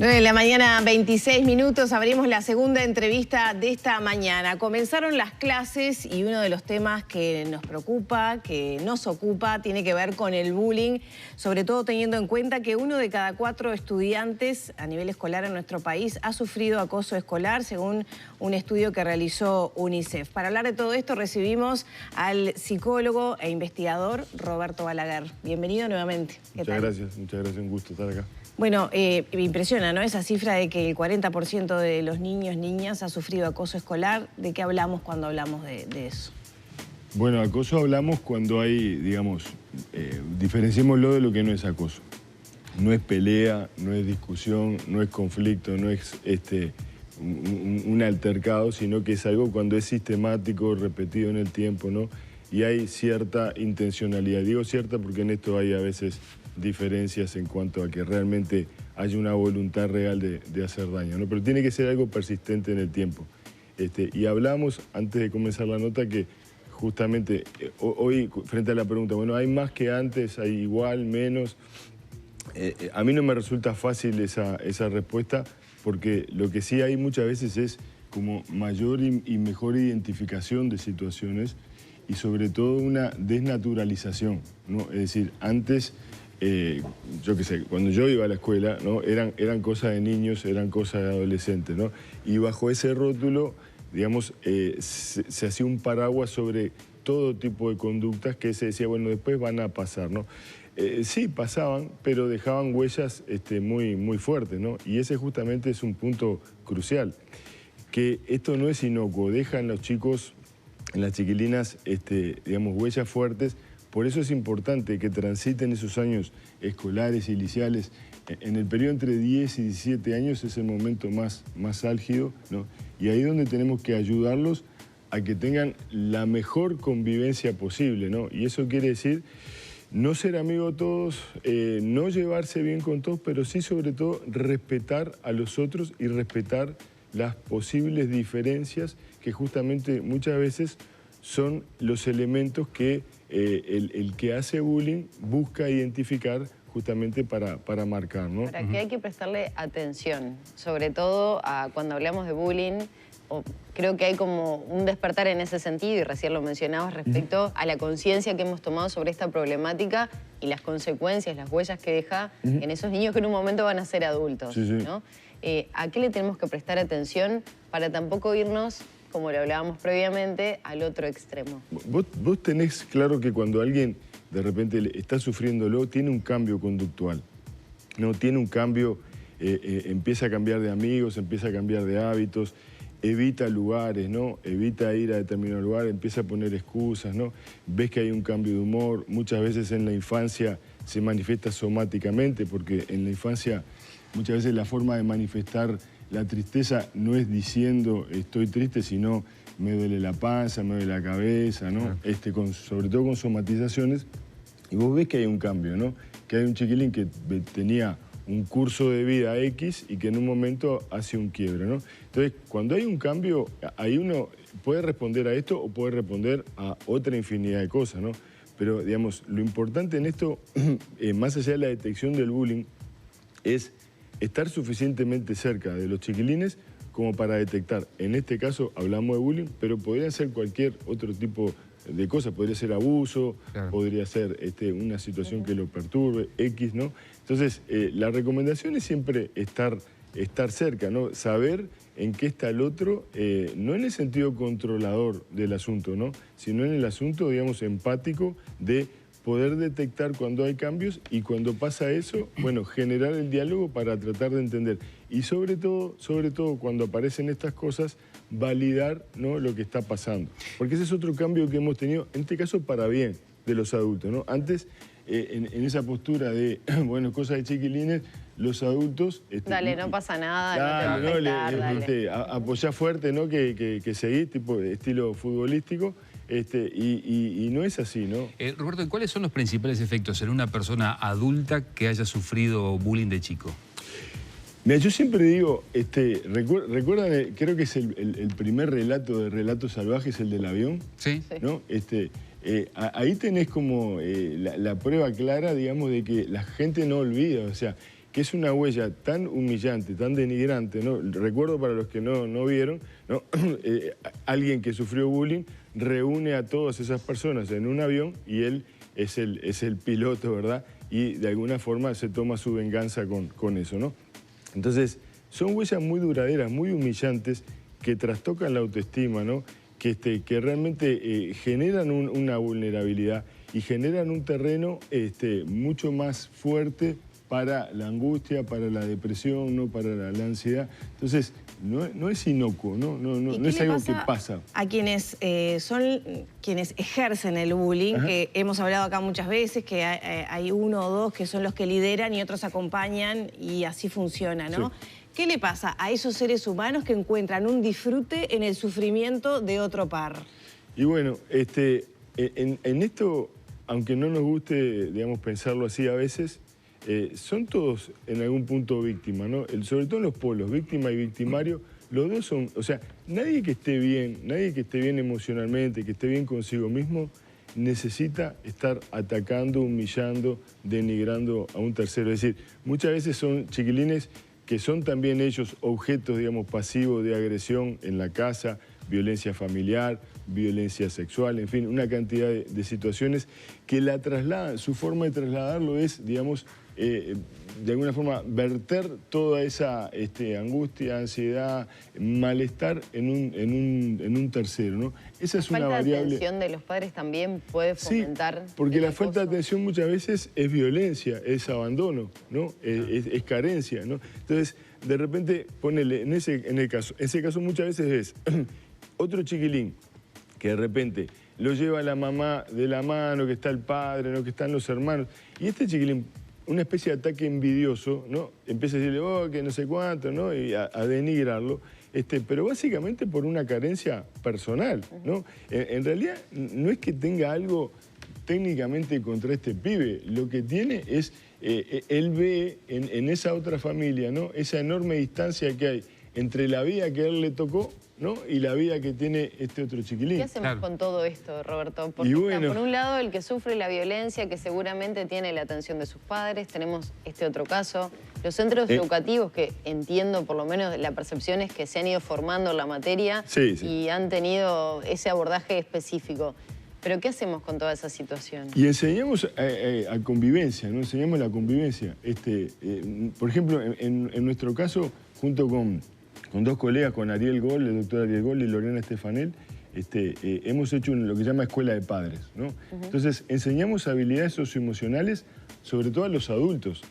9 de la mañana, 26 minutos, abrimos la segunda entrevista de esta mañana. Comenzaron las clases y uno de los temas que nos preocupa, que nos ocupa, tiene que ver con el bullying, sobre todo teniendo en cuenta que 1 de cada 4 estudiantes a nivel escolar en nuestro país ha sufrido acoso escolar, según un estudio que realizó UNICEF. Para hablar de todo esto recibimos al psicólogo e investigador Roberto Balaguer. Bienvenido nuevamente. Muchas gracias, un gusto estar acá. Bueno, me impresiona, ¿no? Esa cifra de que el 40% de los niños, niñas ha sufrido acoso escolar. ¿De qué hablamos cuando hablamos de eso? Bueno, acoso hablamos cuando hay, digamos, diferenciémoslo de lo que no es acoso. No es pelea, no es discusión, no es conflicto, no es un altercado, sino que es algo cuando es sistemático, repetido en el tiempo, ¿no? Y hay cierta intencionalidad. Digo cierta porque en esto hay a veces diferencias en cuanto a que realmente haya una voluntad real de hacer daño, ¿no? Pero tiene que ser algo persistente en el tiempo. Y hablamos, antes de comenzar la nota, que justamente hoy, frente a la pregunta, bueno, ¿hay más que antes? ¿Hay igual, menos? A mí no me resulta fácil esa respuesta, porque lo que sí hay muchas veces es como mayor y mejor identificación de situaciones y sobre todo una desnaturalización, ¿no? Es decir, antes, yo qué sé, cuando yo iba a la escuela, ¿no? eran cosas de niños, eran cosas de adolescentes, ¿no? Y bajo ese rótulo, digamos, se hacía un paraguas sobre todo tipo de conductas que se decía, bueno, después van a pasar, ¿no? Sí, pasaban, pero dejaban huellas muy fuertes, ¿no? Y ese justamente es un punto crucial, que esto no es inocuo, dejan los chicos, en las chiquilinas, digamos, huellas fuertes. Por eso es importante que transiten esos años escolares y liceales. En el periodo entre 10 y 17 años es el momento más álgido, ¿no? Y ahí es donde tenemos que ayudarlos a que tengan la mejor convivencia posible, ¿no? Y eso quiere decir no ser amigo de todos, no llevarse bien con todos, pero sí sobre todo respetar a los otros y respetar las posibles diferencias que justamente muchas veces son los elementos que el que hace bullying busca identificar justamente para marcar, ¿no? Para que hay que prestarle atención, sobre todo cuando hablamos de bullying. Creo que hay como un despertar en ese sentido, y recién lo mencionabas, respecto a la conciencia que hemos tomado sobre esta problemática y las consecuencias, las huellas que deja en esos niños que en un momento van a ser adultos, ¿no? ¿A qué le tenemos que prestar atención para tampoco irnos, como lo hablábamos previamente, al otro extremo? Vos tenés claro que cuando alguien de repente está sufriéndolo, tiene un cambio conductual, ¿no? Tiene un cambio, empieza a cambiar de amigos, empieza a cambiar de hábitos, evita lugares, ¿no? Evita ir a determinado lugar, empieza a poner excusas, ¿no? Ves que hay un cambio de humor, muchas veces en la infancia se manifiesta somáticamente, porque en la infancia muchas veces la forma de manifestar la tristeza no es diciendo estoy triste, sino me duele la panza, me duele la cabeza, ¿no? Sobre todo con somatizaciones. Y vos ves que hay un cambio, ¿no? Que hay un chiquilín que tenía un curso de vida X y que en un momento hace un quiebre, ¿no? Entonces, cuando hay un cambio, ahí uno puede responder a esto o puede responder a otra infinidad de cosas, ¿no? Pero, digamos, lo importante en esto, más allá de la detección del bullying, es estar suficientemente cerca de los chiquilines como para detectar. En este caso hablamos de bullying, pero podría ser cualquier otro tipo de cosas. Podría ser abuso, claro. Podría ser una situación que lo perturbe, X, ¿no? Entonces, la recomendación es siempre estar cerca, ¿no? Saber en qué está el otro, no en el sentido controlador del asunto, ¿no? Sino en el asunto, digamos, empático de poder detectar cuando hay cambios y cuando pasa eso, bueno, generar el diálogo para tratar de entender. Y sobre todo cuando aparecen estas cosas, validar, ¿no? Lo que está pasando. Porque ese es otro cambio que hemos tenido, en este caso para bien, de los adultos, ¿no? Antes, en esa postura de, bueno, cosas de chiquilines, los adultos... Dale, no pasa nada, no te va a afectar, apoyá fuerte, ¿no? Que seguís, tipo estilo futbolístico. Y no es así, ¿no? Roberto, ¿cuáles son los principales efectos en una persona adulta que haya sufrido bullying de chico? Mira, yo siempre digo, ¿recuerdan? Creo que es el primer relato de Relatos Salvajes, el del avión. Sí. ¿No? Ahí tenés como la prueba clara, digamos, de que la gente no olvida. O sea, que es una huella tan humillante, tan denigrante, ¿no? Recuerdo para los que no vieron, ¿no? Alguien que sufrió bullying reúne a todas esas personas en un avión y él es el piloto, ¿verdad? Y de alguna forma se toma su venganza con eso, ¿no? Entonces, son huellas muy duraderas, muy humillantes, que trastocan la autoestima, ¿no? Que realmente generan una vulnerabilidad y generan un terreno mucho más fuerte para la angustia, para la depresión, ¿no? Para la ansiedad. Entonces, no es inocuo, no es algo que pasa. A quienes son quienes ejercen el bullying, que hemos hablado acá muchas veces, que hay uno o dos que son los que lideran y otros acompañan y así funciona, ¿no? Sí. ¿Qué le pasa a esos seres humanos que encuentran un disfrute en el sufrimiento de otro par? Y bueno, en esto, aunque no nos guste, digamos, pensarlo así a veces, son todos en algún punto víctimas, ¿no? Sobre todo en los polos, víctima y victimario, los dos son, o sea, nadie que esté bien emocionalmente, que esté bien consigo mismo, necesita estar atacando, humillando, denigrando a un tercero. Es decir, muchas veces son chiquilines que son también ellos objetos, digamos, pasivos de agresión en la casa, violencia familiar, violencia sexual, en fin, una cantidad de situaciones que la trasladan. Su forma de trasladarlo es, digamos, de alguna forma verter toda esa angustia, ansiedad, malestar en un tercero, ¿no? Esa es una variable. La falta de atención de los padres también puede fomentar. Sí, porque la falta de atención muchas veces es violencia, es abandono, ¿no? Es carencia, ¿no? Entonces, de repente, ponele, en ese caso muchas veces es otro chiquilín que de repente lo lleva a la mamá de la mano, que está el padre, ¿no? Que están los hermanos, y este chiquilín, una especie de ataque envidioso, ¿no? Empieza a decirle, oh, que no sé cuánto, ¿no? Y a denigrarlo, pero básicamente por una carencia personal, ¿no? En realidad no es que tenga algo técnicamente contra este pibe, lo que tiene es, él ve en esa otra familia, ¿no? Esa enorme distancia que hay entre la vida que a él le tocó, ¿no? Y la vida que tiene este otro chiquilín. ¿Qué hacemos con todo esto, Roberto? Porque está, por un lado, el que sufre la violencia, que seguramente tiene la atención de sus padres. Tenemos este otro caso. Los centros educativos, que entiendo, por lo menos la percepción es que se han ido formando en la materia y han tenido ese abordaje específico. ¿Pero qué hacemos con toda esa situación? Y enseñamos a convivencia, ¿no? Enseñamos la convivencia. Por ejemplo, en nuestro caso, junto con dos colegas, con Ariel Gol, el doctor Ariel Gol y Lorena Estefanel, hemos hecho lo que se llama escuela de padres, ¿no? Entonces, enseñamos habilidades socioemocionales, sobre todo a los adultos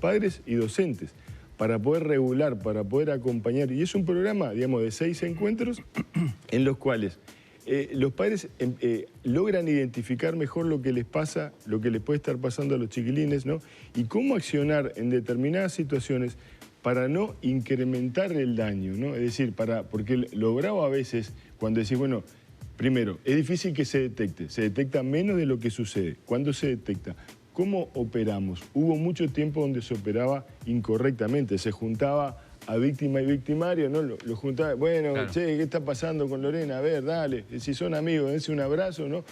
padres y docentes, para poder regular, para poder acompañar. Y es un programa, digamos, de 6 encuentros en los cuales los padres logran identificar mejor lo que les pasa, lo que les puede estar pasando a los chiquilines, ¿no? Y cómo accionar en determinadas situaciones para no incrementar el daño, ¿no? Es decir, porque lo bravo a veces, cuando decís, bueno, primero, es difícil que se detecta menos de lo que sucede. ¿Cuándo se detecta? ¿Cómo operamos? Hubo mucho tiempo donde se operaba incorrectamente, se juntaba a víctima y victimario, ¿no? Lo juntaba, bueno, claro. Che, ¿qué está pasando con Lorena? A ver, dale, si son amigos, dense un abrazo, ¿no?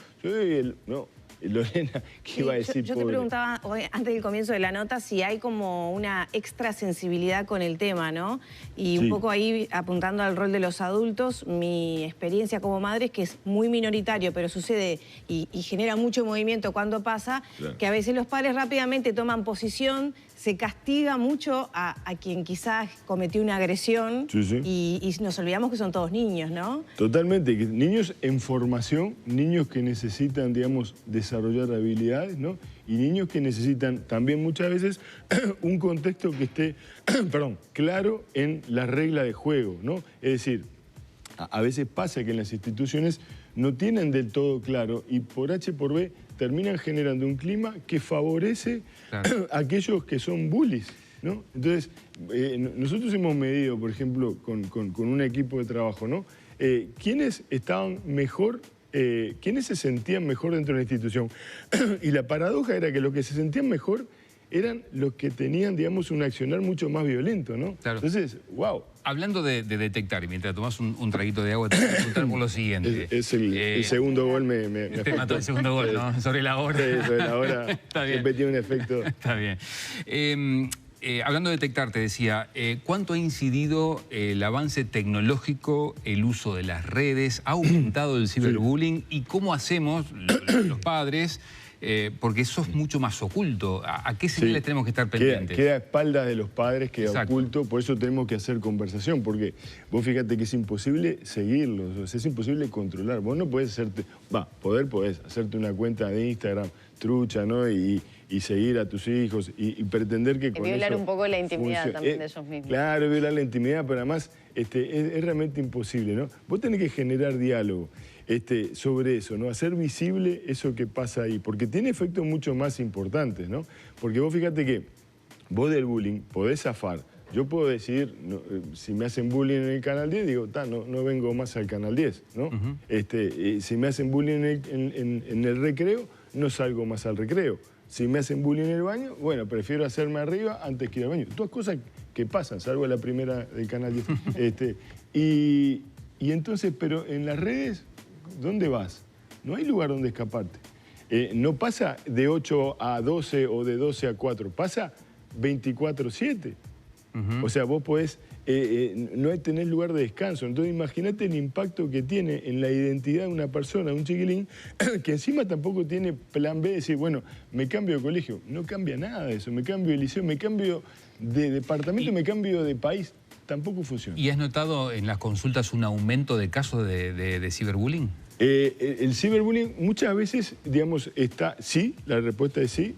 Lorena, ¿qué iba a decir? Yo te preguntaba hoy, antes del comienzo de la nota, si hay como una extra sensibilidad con el tema, ¿no? Y un poco ahí apuntando al rol de los adultos, mi experiencia como madre es que es muy minoritario, pero sucede y genera mucho movimiento cuando pasa, que a veces los padres rápidamente toman posición, se castiga mucho a quien quizás cometió una agresión y nos olvidamos que son todos niños, ¿no? Totalmente, que niños en formación, niños que necesitan, digamos, desarrollar habilidades, ¿no? Y niños que necesitan también muchas veces un contexto que esté, claro en la regla de juego, ¿no? Es decir, a veces pasa que en las instituciones no tienen del todo claro y por H por B terminan generando un clima que favorece a aquellos que son bullies, ¿no? Entonces, nosotros hemos medido, por ejemplo, con un equipo de trabajo, ¿no? ¿Quiénes estaban mejor, quiénes se sentían mejor dentro de la institución? Y la paradoja era que los que se sentían mejor eran los que tenían, digamos, un accionar mucho más violento, ¿no? Claro. Entonces, wow. Hablando de detectar, y mientras tomás un traguito de agua, te voy a preguntar por lo siguiente. El segundo gol me te mató el segundo gol, ¿no? Sobre la hora. Sí, sobre la hora. Está bien. Siempre tiene un efecto. Está bien. hablando de detectar, te decía, ¿cuánto ha incidido el avance tecnológico, el uso de las redes? ¿Ha aumentado el ciberbullying? ¿Y cómo hacemos los padres? Porque eso es mucho más oculto. ¿A qué señales tenemos que estar pendientes? Queda a espaldas de los padres, queda oculto, por eso tenemos que hacer conversación, porque vos fíjate que es imposible seguirlos, o sea, es imposible controlar. Vos no podés podés hacerte una cuenta de Instagram trucha, ¿no? Y seguir a tus hijos y pretender que con violar eso un poco la intimidad también de ellos mismos. Claro, violar la intimidad, pero además es realmente imposible, ¿no? Vos tenés que generar diálogo sobre eso, ¿no? Hacer visible eso que pasa ahí, porque tiene efectos mucho más importantes, ¿no? Porque vos fíjate que vos del bullying podés zafar. Yo puedo decidir, si me hacen bullying en el Canal 10, digo, no vengo más al Canal 10, ¿no? Si me hacen bullying en el recreo, no salgo más al recreo. Si me hacen bullying en el baño, bueno, prefiero hacerme arriba antes que ir al baño. Todas cosas que pasan, salvo la primera del Canal 10. Y entonces, pero en las redes, ¿dónde vas? No hay lugar donde escaparte. No pasa de 8 a 12 o de 12 a 4, pasa 24/7. O sea, vos podés, no tenés lugar de descanso. Entonces imagínate el impacto que tiene en la identidad de una persona, un chiquilín, que encima tampoco tiene plan B, de decir, bueno, me cambio de colegio. No cambia nada de eso, me cambio de liceo, me cambio de departamento, me cambio de país. Tampoco funciona. ¿Y has notado en las consultas un aumento de casos de ciberbullying? El ciberbullying muchas veces, digamos, sí, la respuesta es sí.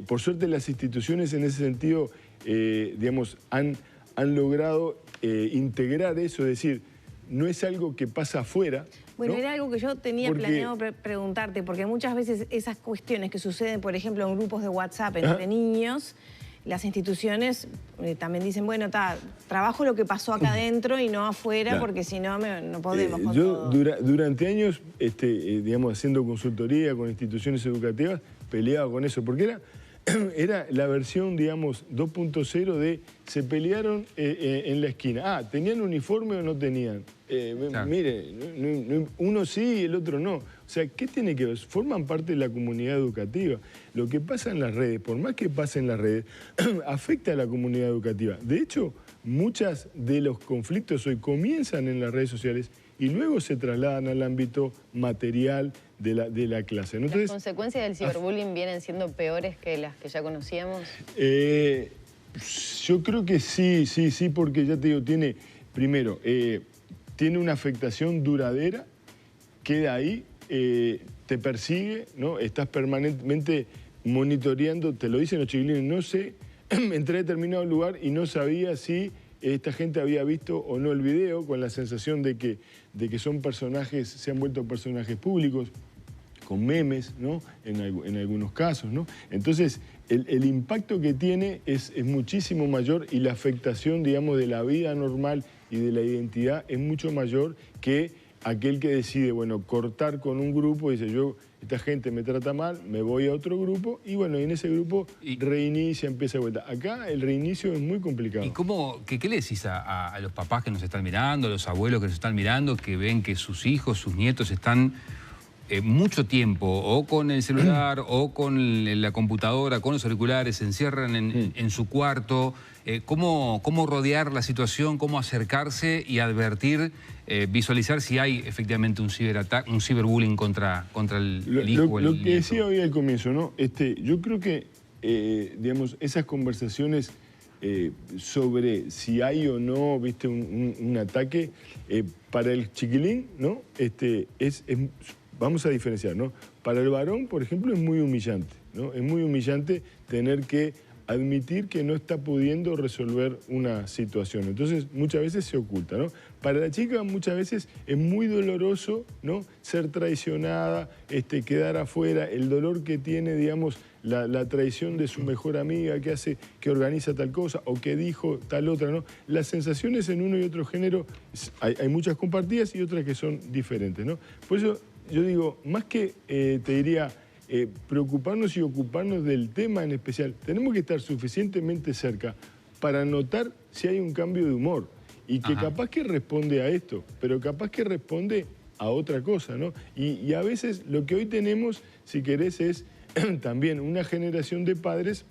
Por suerte las instituciones en ese sentido, digamos, han logrado integrar eso, es decir, no es algo que pasa afuera. Bueno, ¿no? era algo que yo tenía planeado preguntarte, porque muchas veces esas cuestiones que suceden, por ejemplo, en grupos de WhatsApp entre niños, las instituciones también dicen, bueno, trabajo lo que pasó acá adentro y no afuera, porque si no, no podemos con yo todo. Durante años, digamos, haciendo consultoría con instituciones educativas, peleaba con eso, porque era la versión, digamos, 2.0 de se pelearon en la esquina. ¿Tenían uniforme o no tenían? Mire, uno sí y el otro no. O sea, ¿qué tiene que ver? Forman parte de la comunidad educativa. Lo que pasa en las redes, por más que pase en las redes, afecta a la comunidad educativa. De hecho, muchos de los conflictos hoy comienzan en las redes sociales y luego se trasladan al ámbito material de la clase. ¿Las consecuencias del ciberbullying vienen siendo peores que las que ya conocíamos? Yo creo que sí, porque ya te digo, primero, tiene una afectación duradera, queda ahí, te persigue, ¿no? Estás permanentemente monitoreando, te lo dicen los chiquilines, no sé, entré a determinado lugar y no sabía si esta gente había visto o no el video, con la sensación de que son personajes, se han vuelto personajes públicos, con memes, ¿no? En algunos casos, ¿no? Entonces, el impacto que tiene es muchísimo mayor y la afectación, digamos, de la vida normal y de la identidad es mucho mayor que aquel que decide, bueno, cortar con un grupo y dice, esta gente me trata mal, me voy a otro grupo y bueno, en ese grupo reinicia, empieza de vuelta. Acá el reinicio es muy complicado. ¿Y qué le decís a los papás que nos están mirando, a los abuelos que nos están mirando, que ven que sus hijos, sus nietos están mucho tiempo o con el celular o con la computadora, con los auriculares, se encierran en su cuarto? ¿Cómo rodear la situación, cómo acercarse y advertir, visualizar si hay efectivamente un ciberbullying contra el hijo o el nieto? Lo que decía hoy al comienzo, ¿no? Yo creo que, digamos, esas conversaciones sobre si hay o no, viste, un ataque, para el chiquilín, ¿no? Vamos a diferenciar, ¿no? Para el varón, por ejemplo, es muy humillante, ¿no? Es muy humillante tener que admitir que no está pudiendo resolver una situación. Entonces, muchas veces se oculta, ¿no? Para la chica, muchas veces es muy doloroso, ¿no? Ser traicionada, quedar afuera, el dolor que tiene, digamos, la traición de su mejor amiga que organiza tal cosa o que dijo tal otra, ¿no? Las sensaciones en uno y otro género, hay muchas compartidas y otras que son diferentes, ¿no? Por eso yo digo, más que, te diría, preocuparnos y ocuparnos del tema en especial, tenemos que estar suficientemente cerca para notar si hay un cambio de humor y que capaz que responde a esto, pero capaz que responde a otra cosa, ¿no? Y a veces lo que hoy tenemos, si querés, es también una generación de padres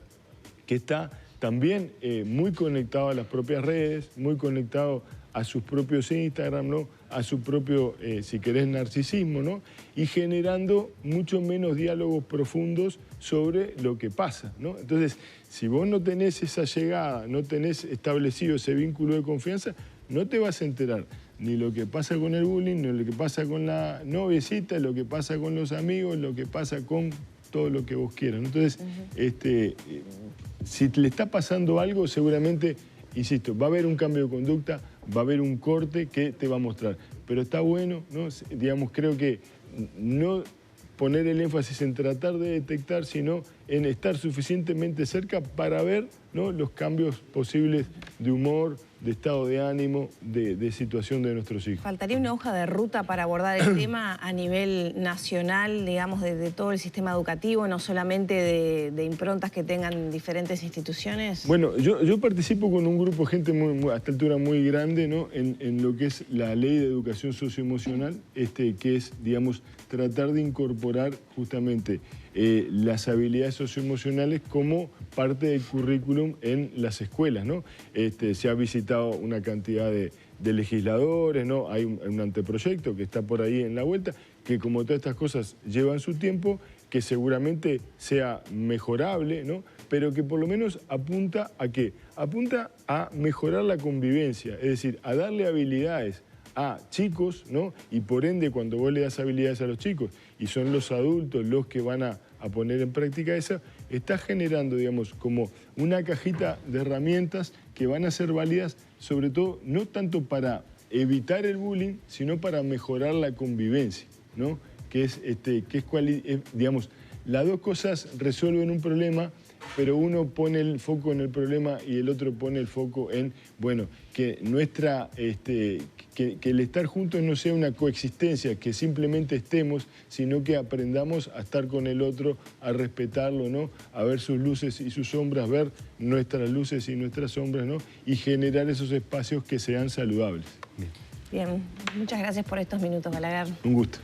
que está también muy conectado a las propias redes, muy conectado a sus propios Instagram, ¿no? A su propio, si querés, narcisismo, ¿no? Y generando mucho menos diálogos profundos sobre lo que pasa, ¿no? Entonces, si vos no tenés esa llegada, no tenés establecido ese vínculo de confianza, no te vas a enterar ni lo que pasa con el bullying, ni lo que pasa con la noviecita, lo que pasa con los amigos, lo que pasa con todo lo que vos quieras. Entonces, si le está pasando algo, seguramente, insisto, va a haber un cambio de conducta, va a haber un corte que te va a mostrar. Pero está bueno, ¿no? Digamos, creo que no poner el énfasis en tratar de detectar, sino en estar suficientemente cerca para ver, ¿no?, los cambios posibles de humor, de estado de ánimo, de situación de nuestros hijos. ¿Faltaría una hoja de ruta para abordar el tema a nivel nacional, digamos, de todo el sistema educativo, no solamente de improntas que tengan diferentes instituciones? Bueno, yo participo con un grupo de gente a esta altura muy grande, ¿no?, en lo que es la Ley de Educación Socioemocional, que es, digamos, tratar de incorporar justamente las habilidades socioemocionales como parte del currículum en las escuelas, ¿no? Se ha visitado una cantidad de legisladores, ¿no? Hay un anteproyecto que está por ahí en la vuelta, que como todas estas cosas llevan su tiempo, que seguramente sea mejorable, ¿no? Pero que por lo menos apunta ¿a qué? Apunta a mejorar la convivencia, es decir, a darle habilidades a chicos, ¿no? Y por ende, cuando vos le das habilidades a los chicos y son los adultos los que van a poner en práctica esa, está generando, digamos, como una cajita de herramientas que van a ser válidas, sobre todo, no tanto para evitar el bullying, sino para mejorar la convivencia, ¿no? Digamos, las dos cosas resuelven un problema, pero uno pone el foco en el problema y el otro pone el foco en, bueno, que que el estar juntos no sea una coexistencia, que simplemente estemos, sino que aprendamos a estar con el otro, a respetarlo, ¿no? A ver sus luces y sus sombras, ver nuestras luces y nuestras sombras, ¿no? Y generar esos espacios que sean saludables. Bien, muchas gracias por estos minutos, Balaguer. Un gusto.